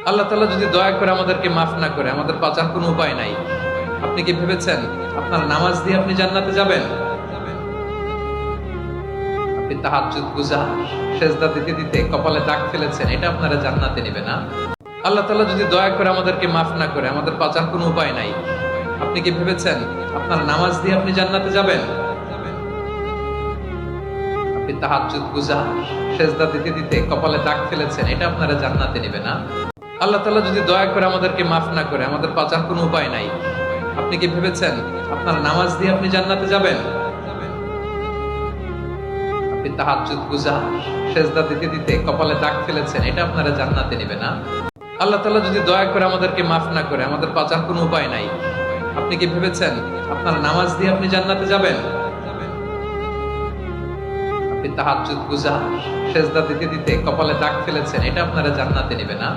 আল্লাহ তাআলা যদি দয়া করে আমাদেরকে মাফ না করে, আমাদের বাঁচার কোনো উপায় নাই। আপনি কি ভেবেছেন আপনার নামাজ দিয়ে আপনি জান্নাতে যাবেন? আপনি তাহাজ্জুদ গুজার, সেজদা দিতে দিতে কপালে দাগ ফেলেছেন, এটা আপনারা জান্নাতে নেবে না। আল্লাহ তাআলা যদি দয়া করে আমাদেরকে মাফ না করে, আমাদের বাঁচার কোনো উপায় নাই। আপনি কি ভেবেছেন আপনার নামাজ দিয়ে আপনি জান্নাতে যাবেন? আপনি তাহাজ্জুদ গুজার, সেজদা দিতে দিতে কপালে দাগ ফেলেছেন, এটা আপনারা জান্নাতে নেবে না। আল্লাহ তাআলা যদি দয়া করে আমাদেরকে মাফ না করে, আমাদের বাঁচার কোনো উপায় নাই। আপনি কি ভেবেছেন আপনার নামাজ দিয়ে আপনি জান্নাতে যাবেন? আপনি তাহাজ্জুদ গুজার, সেজদা দিতে দিতে কপালে দাগ ফেলেছেন, এটা আপনারা জান্নাতে নেবে না। আল্লাহ তাআলা যদি দয়া করে আমাদেরকে মাফ না করে, আমাদের বাঁচার কোনো উপায় নাই। আপনি কি ভেবেছেন আপনার নামাজ দিয়ে আপনি জান্নাতে যাবেন? আপনি তাহাজ্জুদ গুজার, সেজদা দিতে দিতে কপালে দাগ ফেলেছেন, এটা আপনারা জান্নাতে নেবে না।